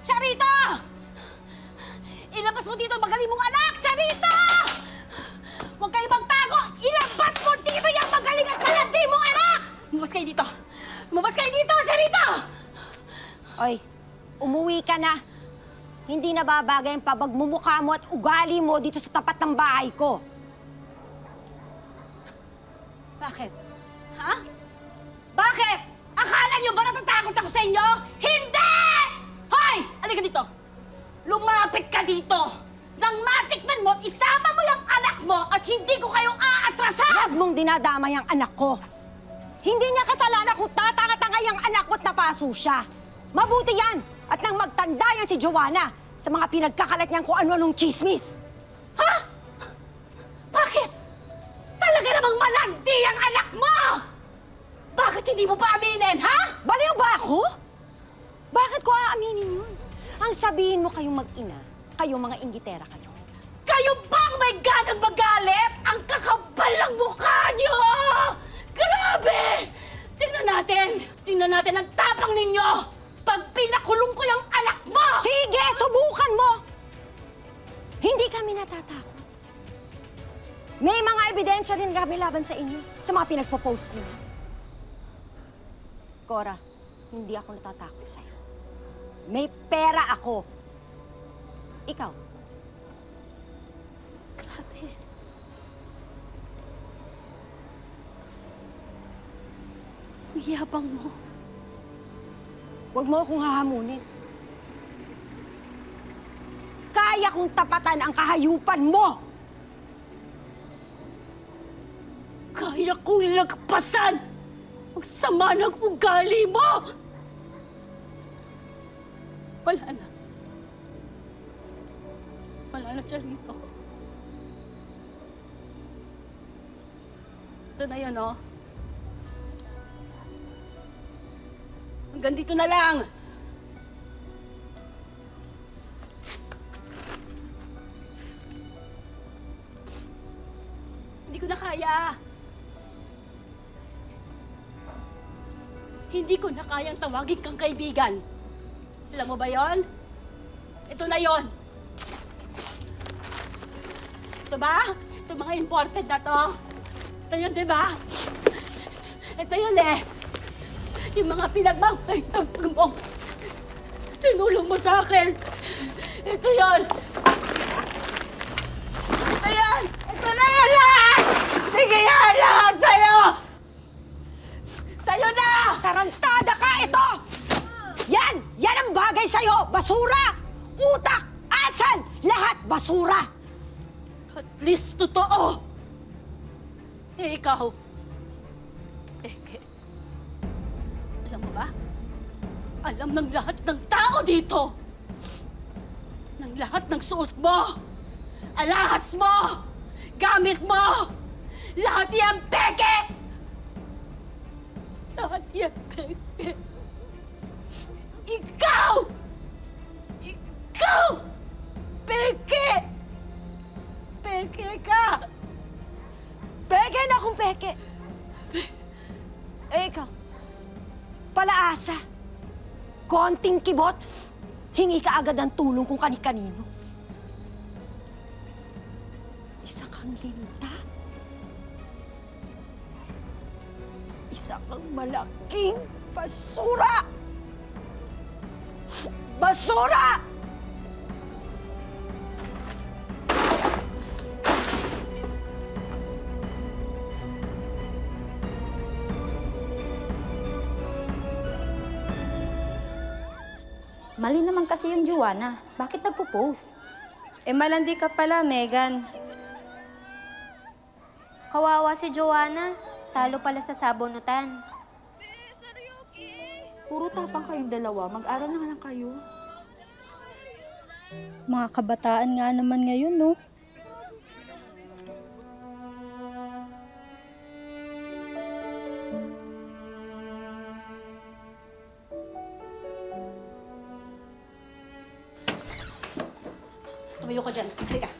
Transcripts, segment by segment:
Charito! Ilabas mo dito ang magaling mong anak! Charito! Huwag kayo magtago! Ilabas mo dito yung magaling at malandi mong anak! Lumabas kayo dito! Lumabas kayo dito, Charito! Oy, umuwi ka na. Hindi na babagay ang pabagmumukha mo at ugali mo dito sa tapat ng bahay ko. Bakit? Ha? Bakit? Akala niyo ba natatakot ako sa inyo? Hindi! Hoy! Halika dito! Lumapit ka dito! Nang matikman mo at isama mo yung anak mo at hindi ko kayo aatrasan! Huwag mong dinadamay ang anak ko. Hindi niya kasalanan kung tatanga-tanga yung anak mo at napaso siya. Mabuti yan! At nang magtanda yan si Joanna sa mga pinagkakalat niyang kung ano-anong chismis. Ha? Bakit? Talaga namang malandi ang anak mo! Bakit hindi mo pa aminin, ha? Baliw ba ako? Bakit ko aaminin yun? Ang sabihin mo kayong mag-ina, kayong mga inggitera kayo. Kayo bang may ganang magalit? Ang kakapal ng mukha niyo! Grabe! Tingnan natin ang tapang ninyo! Pag pinakulong ko yung anak mo! Sige, subukan mo! Hindi kami natatakot. May mga ebidensya rin kami laban sa inyo, sa mga pinagpo-post niyo. Cora, hindi ako natatakot sa'yo. May pera ako. Ikaw. Grabe. Ang yabang mo. Huwag mo akong hahamunin. Kaya kong tapatan ang kahayupan mo! Kaya kong lagpasan ang sama ng ugali mo! Wala na. Wala na, Charito. Ito na yun, oh. Hanggang dito na lang. Hindi ko na kaya. Hindi ko na kayang tawagin kang kaibigan. Alam mo ba yon? Ito na yon. Ito ba? Ito mga imported na to. Ito yun, di ba? Ito yun eh. Yung mga pinagmamahirapag mo. Tinulong mo sa akin. Ito yun. Ito yan. Ito na yan lahat. Sige yan, lahat sa'yo. Sa'yo na. Tarantada ka! Ito! Yan! Yan ang bagay sa'yo! Basura! Utak! Asal! Lahat basura! At least totoo. Eh, ikaw. Eke. Alam mo ba? Alam ng lahat ng tao dito. Ng lahat ng suot mo. Alahas mo. Gamit mo. Lahat yan peke. Lahat yan peke. Ikaw! Ikaw! Peke! Peke ka! Peke na kung peke! Eh, ikaw. Palaasa. Konting kibot. Hingi ka agad ng tulong kung kani-kanino. Isa kang linta. Isa kang malaking basura! Basura! Mali naman kasi yung Joanna. Bakit nagpo-post? Eh, malandi ka pala, Megan. Kawawa si Joanna. Talo pala sa sabunutan. Puro tapang kayong dalawa. Mag-aral na nga lang kayo. Mga kabataan nga naman ngayon, no? Tumayo ka dyan. Halika.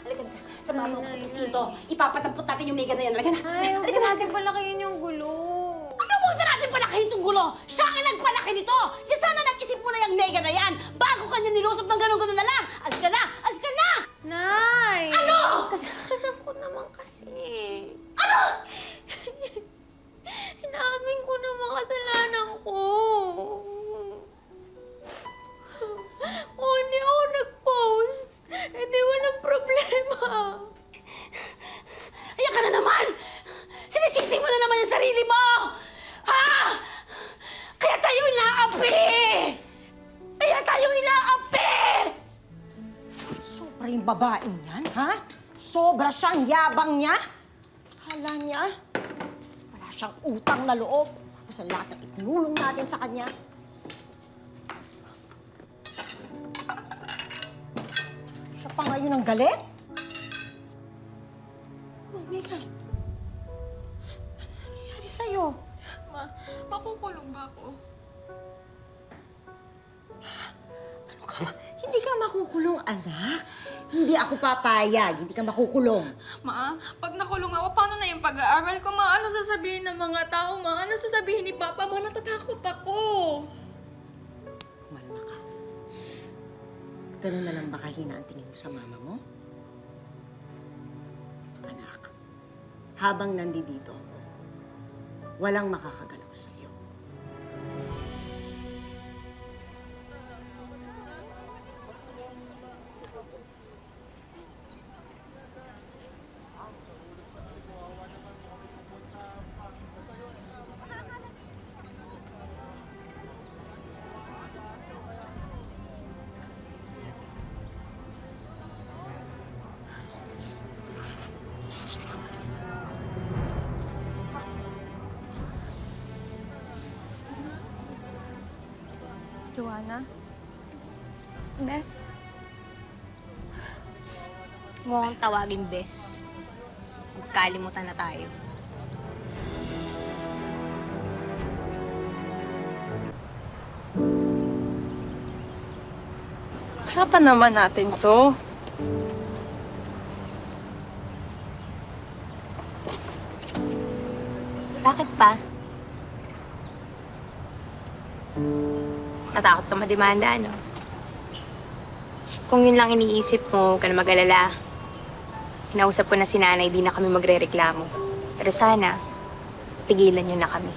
Halika na. Samahan mo ako sa presinto. Ipapatampot natin yung Megan na yan. Halika na. Ay, huwag Halika na. natin palakihin yung gulo. Ano huwag na natin palakihin itong gulo? Siya ang nagpalaki nito. Di sana nag-isip mo na yung Megan na yan bago ganun-ganun na lang. Alika na! Alika na! Nay! Ano? Kasalanan ko naman kasi. Ano? Inamin ko naman kasalanan ko. Kung hindi ako nag-post, hindi walang problema. Ayan ka na naman! Sinisisi mo na naman yung sarili mo! Ha? Kaya tayo inaapi! Kaya tayo inaapi! Sobra yung babaeng yan, ha? Sobra siyang yabang niya. Kala niya, wala siyang utang na loob. Tapos ang lahat ng itinulong natin sa kanya. Siya pa ngayon ang galit? Oh, Megan. Ano nangyayari sa'yo? Ma, makukulong ba ako? Ano ka ba? Hindi ka makukulong, anak. Hindi ako papayag. Hindi ka makukulong. Ma, pag nakulong ako, paano na yung pag-aaral ko? Ma, ano sasabihin ng mga tao? Ma, ano sasabihin ni Papa? Ma, natatakot ako. Kumalma ka. Ganun na lang ba kahina ang tingin mo sa mama mo? Anak, habang nandito ako, walang makakagalaw sa'yo. Joanna? Bes? Mo akong tawagin, Bes. Magkalimutan na tayo. Usapan naman natin to. Bakit pa? Natakot ka madimanda, ano? Kung yun lang iniisip mo, huwag ka na mag-alala. Kinausap ko na si nanay, di na kami magre-reklamo. Pero sana, tigilan niyo na kami.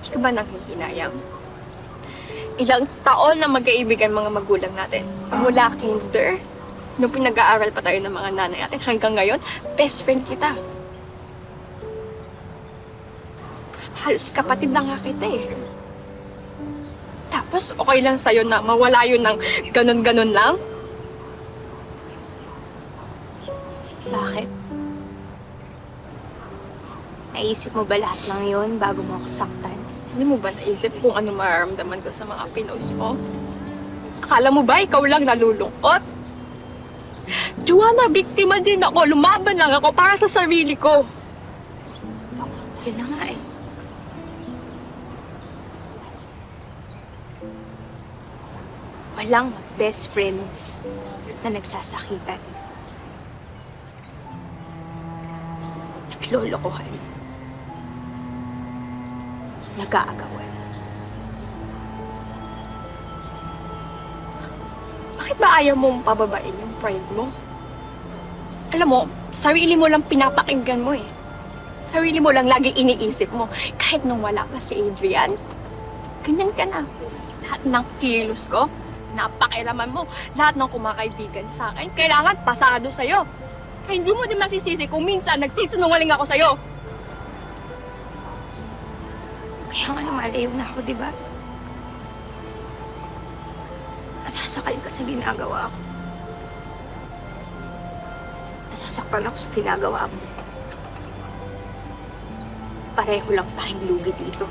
Hindi ka ba nanghihinayang? Ilang taon na magkaibigan mga magulang natin. Mula kinder, nung pinag-aaral pa tayo ng mga nanay natin, hanggang ngayon, best friend kita. Halos kapatid na nga kita eh. Tapos okay lang sa'yo na mawala yun ng ganon-ganon lang? Bakit? Naisip mo ba lahat ng yun bago mo ako saktan? Hindi mo ba naisip kung ano mararamdaman ko sa mga pinost mo? Akala mo ba ikaw lang nalulungkot? Joanna, biktima din ako. Lumaban lang ako para sa sarili ko. Yun na nga eh. Walang best friend na nagsasakitan. Naglolokohan. Nag-aagawan. Bakit ba ayaw mong pababain yung pride mo? Alam mo, sarili mo lang pinapakinggan mo eh. Sarili mo lang lagi iniisip mo. Kahit nung wala pa si Adrian, ganyan ka na. Lahat ng kilos ko, napakialaman mo. Lahat ng kumakaibigan sa akin, kailangan pasado sa'yo. Kaya hindi mo din masisisi kung minsan nagsisinungaling ako sa'yo. Kaya nga lumalayo na ako, di ba? Nasasakal ka sa ginagawa ko. Nasasaktan ako sa ginagawa mo. Pareho lang tayong lugi dito.